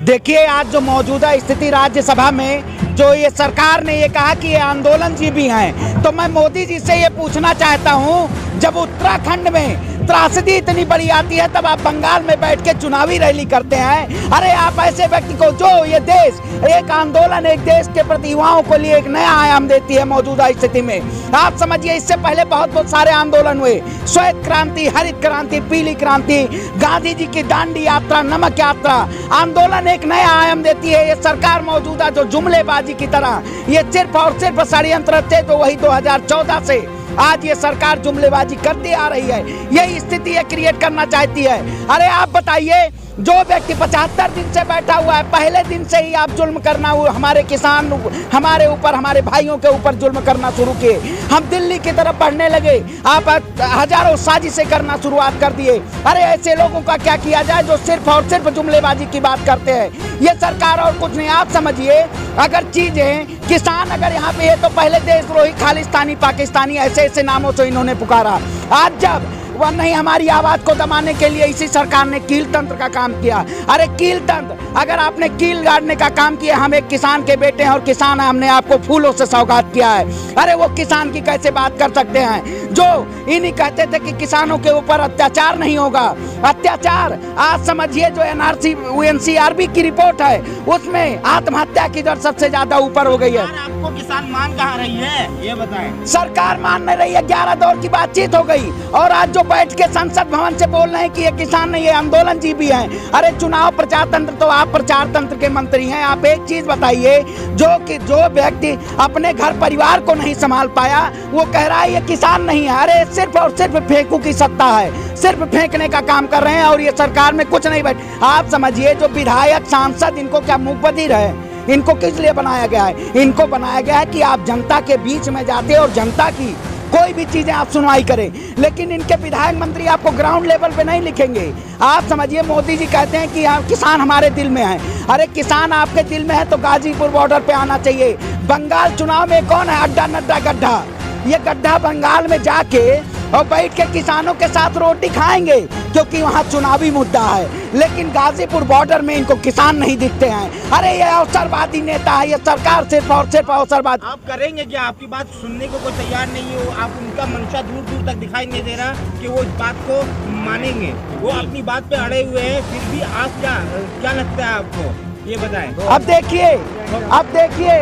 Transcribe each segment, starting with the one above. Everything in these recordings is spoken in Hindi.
देखिए, आज जो मौजूदा स्थिति राज्यसभा में जो ये सरकार ने ये कहा कि ये आंदोलनजीवी हैं, तो मैं मोदी जी से ये पूछना चाहता हूँ, जब उत्तराखंड में त्रासदी इतनी बड़ी आती है तब आप बंगाल में बैठ के चुनावी रैली करते हैं। अरे आप ऐसे व्यक्ति को, जो ये देश एक आंदोलन, एक देश के प्रति युवाओं को लिए एक नया आयाम देती है मौजूदा स्थिति में। आप समझिए, इससे पहले बहुत सारे आंदोलन हुए, श्वेत क्रांति, हरित क्रांति, पीली क्रांति, गांधी जी की दांडी यात्रा, नमक यात्रा। आंदोलन एक नया आयाम देती है। ये सरकार मौजूदा जो जुमलेबाजी की तरह ये सिर्फ और सिर्फ षड्यंत्र थे, तो वही 2014 से आज ये सरकार जुमलेबाजी करती आ रही है। यही स्थिति ये क्रिएट करना चाहती है। अरे आप बताइए, जो व्यक्ति 75 दिन से बैठा हुआ है, पहले दिन से ही आप जुल्म करना, हमारे किसान हमारे ऊपर, हमारे भाइयों के ऊपर जुल्म करना शुरू किए। हम दिल्ली की तरफ बढ़ने लगे, आप हजारों साजिशें करना शुरुआत कर दिए। अरे ऐसे लोगों का क्या किया जाए जो सिर्फ और सिर्फ जुमलेबाजी की बात करते हैं। ये सरकार और कुछ नहीं। आप समझिए, अगर चीजें किसान अगर यहाँ पे है तो पहले देशद्रोही, खालिस्तानी, पाकिस्तानी ऐसे ऐसे नामों से इन्होंने पुकारा। आज जब वह नहीं, हमारी आवाज को दबाने के लिए इसी सरकार ने कील तंत्र का काम किया। अरे कील तंत्र, अगर आपने कील गाड़ने का काम किया, हम एक किसान के बेटे हैं और किसान है, हमने आपको फूलों से सौगात किया है। अरे वो किसान की कैसे बात कर सकते हैं जो इन्हीं कहते थे कि किसानों के ऊपर अत्याचार नहीं होगा। अत्याचार, आज समझिए, जो एनआरसी एनसीआरबी की रिपोर्ट है उसमें आत्महत्या की दर सबसे ज्यादा ऊपर हो गई है। आपको किसान मान कहाँ रही है, ये बताएं। सरकार मान नहीं रही है। 11 दौर की बातचीत हो गई और आज जो बैठ के संसद भवन से बोल रहे हैं कि ये किसान नहीं, ये आंदोलनजीवी हैं। अरे चुनाव प्रचार तंत्र, तो आप प्रचार तंत्र के मंत्री हैं। आप एक चीज बताइए, जो व्यक्ति अपने घर परिवार को नहीं संभाल पाया वो कह रहा है ये किसान नहीं है। अरे सिर्फ और सिर्फ फेंकू की सत्ता है, सिर्फ फेंकने का काम कर रहे हैं और ये सरकार में कुछ नहीं बैठ। आप समझिए, जो विधायक, सांसद, इनको क्या मुख बधिर है? इनको किस लिए बनाया गया है? इनको बनाया गया है कि आप जनता के बीच में जाते और जनता की कोई भी चीजें आप सुनवाई करें, लेकिन इनके विधायक मंत्री आपको ग्राउंड लेवल पे नहीं लिखेंगे। आप समझिए, मोदी जी कहते हैं कि किसान हमारे दिल में है। अरे किसान आपके दिल में है तो गाजीपुर बॉर्डर पे आना चाहिए। बंगाल चुनाव में कौन है अड्डा नड्डा गड्ढा? ये गड्ढा बंगाल में जाके और बैठ के किसानों के साथ रोटी खाएंगे क्योंकि वहाँ चुनावी मुद्दा है, लेकिन गाजीपुर बॉर्डर में इनको किसान नहीं दिखते हैं। अरे ये अवसरवादी नेता है, ये सरकार सिर्फ और सिर्फ अवसरवाद। आप करेंगे क्या? आपकी बात सुनने को कोई तैयार नहीं हो। आप उनका मंशा दूर दूर तक दिखाई नहीं दे रहा कि वो इस बात को मानेंगे। वो अपनी बात पे अड़े हुए हैं, फिर भी आप क्या लगता है आपको, ये बताएं। अब देखिए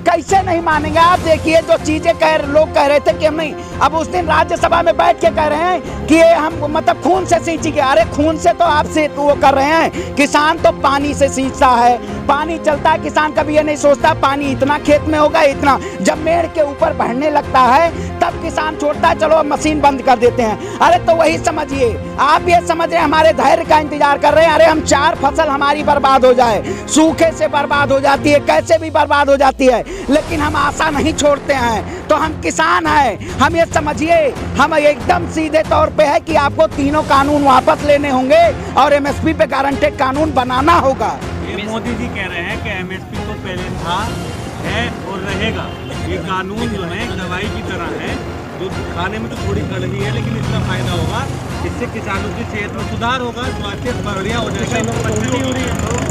कैसे नहीं मानेंगे। आप देखिए, जो चीजें लोग कह रहे थे कि हम नहीं, अब उस दिन राज्यसभा में बैठ के कह रहे हैं कि ये हम मतलब खून से सींचेंगे। अरे खून से तो आप से वो कर रहे हैं, किसान तो पानी से सींचता है, पानी चलता है। किसान कभी ये नहीं सोचता पानी इतना खेत में होगा, इतना। जब मेड़ के ऊपर बढ़ने लगता है तब किसान छोड़ता है, चलो मशीन बंद कर देते हैं। अरे तो वही समझिए, आप ये समझ रहे हैं हमारे धैर्य का इंतजार कर रहे हैं। अरे हम 4 फसल हमारी बर्बाद हो जाए, सूखे से बर्बाद हो जाती है, कैसे भी बर्बाद हो जाती है, लेकिन हम आशा नहीं छोड़ते हैं। तो हम किसान हैं, हम ये समझिए, हम एकदम सीधे तौर पे है कि आपको तीनों कानून वापस लेने होंगे और एमएसपी पे गारंटेड कानून बनाना होगा। मोदी जी कह रहे हैं कि एमएसपी तो पहले था, है और रहेगा। ये कानून जो है दवाई की तरह है, जो खाने में तो थोड़ी कड़वी है लेकिन इसका फायदा होगा। इससे किसानों की सेहत में सुधार होगा, स्वास्थ्य बढ़िया हो जाएगा।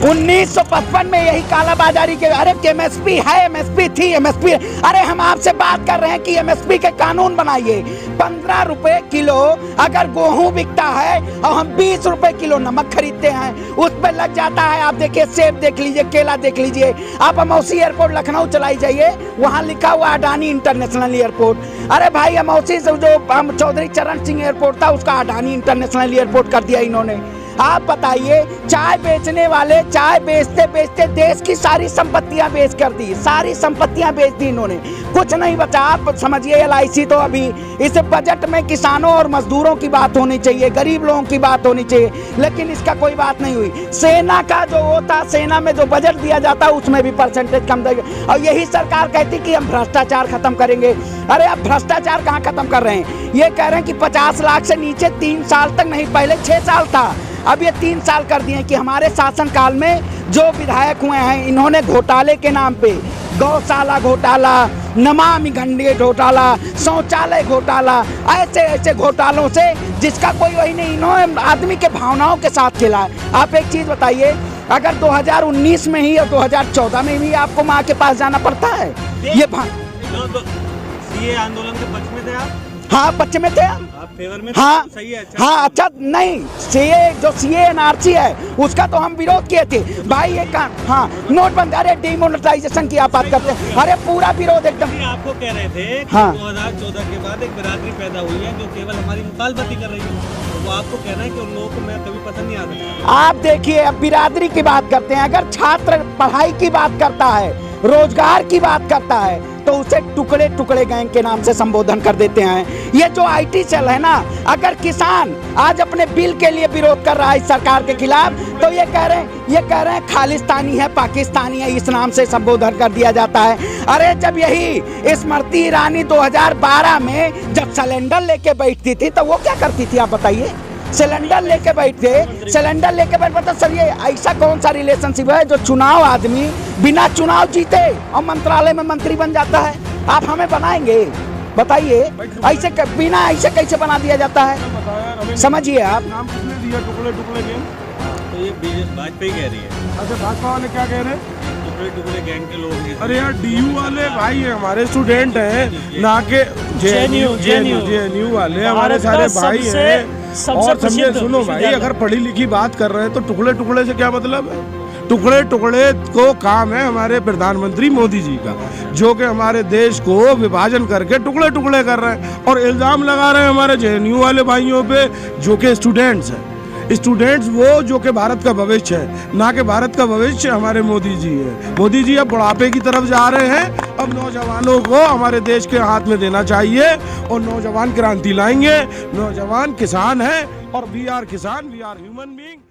1955 में यही कालाबाजारी के, अरे एमएसपी है, एमएसपी थी, एमएसपी। अरे हम आपसे बात कर रहे हैं कि एमएसपी के कानून बनाइए। 15 रुपए किलो अगर गेहूं बिकता है और हम 20 रुपए किलो नमक खरीदते हैं, उस पर लग जाता है। आप देखिए, सेब देख लीजिए, केला देख लीजिए। आप अमौसी एयरपोर्ट लखनऊ चलाई जाइए, वहाँ लिखा हुआ अडानी इंटरनेशनल एयरपोर्ट। अरे भाई, अमौसी से जो चौधरी चरण सिंह एयरपोर्ट था उसका अडानी इंटरनेशनल एयरपोर्ट कर दिया इन्होंने। आप बताइए, चाय बेचने वाले चाय बेचते बेचते देश की सारी संपत्तियां बेच कर दी, सारी संपत्तियां बेच दी इन्होंने, कुछ नहीं बचा। आप समझिए, एलआईसी तो अभी इस बजट में किसानों और मजदूरों की बात होनी चाहिए, गरीब लोगों की बात होनी चाहिए, लेकिन इसका कोई बात नहीं हुई। सेना का जो होता, सेना में जो बजट दिया जाता उसमें भी परसेंटेज कम देगा। और यही सरकार कहती कि हम भ्रष्टाचार खत्म करेंगे। अरे अब भ्रष्टाचार कहाँ खत्म कर रहे हैं? ये कह रहे हैं कि 50 लाख से नीचे 3 साल तक नहीं, पहले 6 साल था, अब ये 3 साल कर दिए कि हमारे शासनकाल में जो विधायक हुए हैं इन्होंने घोटाले के नाम पे, गौशाला घोटाला, नमामि गंगे घोटाला, शौचालय घोटाला, ऐसे ऐसे घोटालों से जिसका कोई वही नहीं, इन्होंने आदमी के भावनाओं के साथ खेला है। आप एक चीज बताइए, अगर 2019 में ही और 2014 में भी आपको माँ के पास जाना पड़ता है। ये सीए आंदोलन के पक्ष में थे आप? हाँ, पक्ष में थे हम। आप फेवर में थे? हाँ सही है, अच्छा। हाँ, अच्छा नहीं, सीए एनआरसी है उसका तो हम विरोध किए थे भाई। ये काम, हाँ, नोटबंदी, अरे डिमोनेटाइजेशन की आप बात करते हैं, अरे पूरा विरोध एकदम। आपको कह रहे थे कि हाँ। 2014 के बाद एक बिरादरी पैदा हुई है जो केवल हमारी मुखालफत कर रही है, तो वो आपको कहना है कि उन लोगों को मैं कभी पसंद नहीं आ सकता। आप देखिए, अब बिरादरी की बात करते हैं, अगर छात्र पढ़ाई की बात करता है, रोजगार की बात करता है, तो उसे टुकड़े टुकड़े गैंग के नाम से संबोधन कर देते हैं। ये जो आईटी सेल है ना, अगर किसान आज अपने बिल के लिए विरोध कर रहा है इस सरकार के खिलाफ, तो ये कह रहे हैं खालिस्तानी है, पाकिस्तानी है, इस नाम से संबोधन कर दिया जाता है। अरे जब यही स्मृति ईरानी 2012 में जब सिलेंडर लेके बैठती थी तो वो क्या करती थी, आप बताइए। सिलेंडर लेके बैठ, मतलब सर ये ऐसा कौन सा रिलेशनशिप है जो चुनाव आदमी बिना चुनाव जीते और मंत्रालय में मंत्री बन जाता है? आप हमें बनाएंगे, बताइए, ऐसे बिना ऐसे कैसे बना दिया जाता है? समझिए आप। नाम किसने दिया टुकड़े टुकड़े गैंग? तो ये भाजपा कह रही है। अच्छा, भाजपा वाले क्या कह रहे हैं? टुकड़े टुकड़े गैंग के लोग हैं। अरे यार, डीयू वाले भाई हमारे स्टूडेंट हैं, ना के जेएनयू वाले हमारे सारे भाई हैं। और समझे, सुनो भाई, अगर पढ़ी लिखी बात कर रहे हैं तो टुकड़े टुकड़े से क्या मतलब है? टुकड़े टुकड़े को काम है हमारे प्रधानमंत्री मोदी जी का, जो कि हमारे देश को विभाजन करके टुकड़े टुकड़े कर रहे हैं और इल्जाम लगा रहे हैं हमारे जेएनयू वाले भाइयों पे, जो कि स्टूडेंट्स हैं। स्टूडेंट्स वो जो कि भारत का भविष्य है, ना कि भारत का भविष्य हमारे मोदी जी है। मोदी जी अब बुढ़ापे की तरफ जा रहे हैं। अब नौजवानों को हमारे देश के हाथ में देना चाहिए और नौजवान क्रांति लाएंगे। नौजवान किसान है और वी आर किसान, वी आर ह्यूमन बीइंग।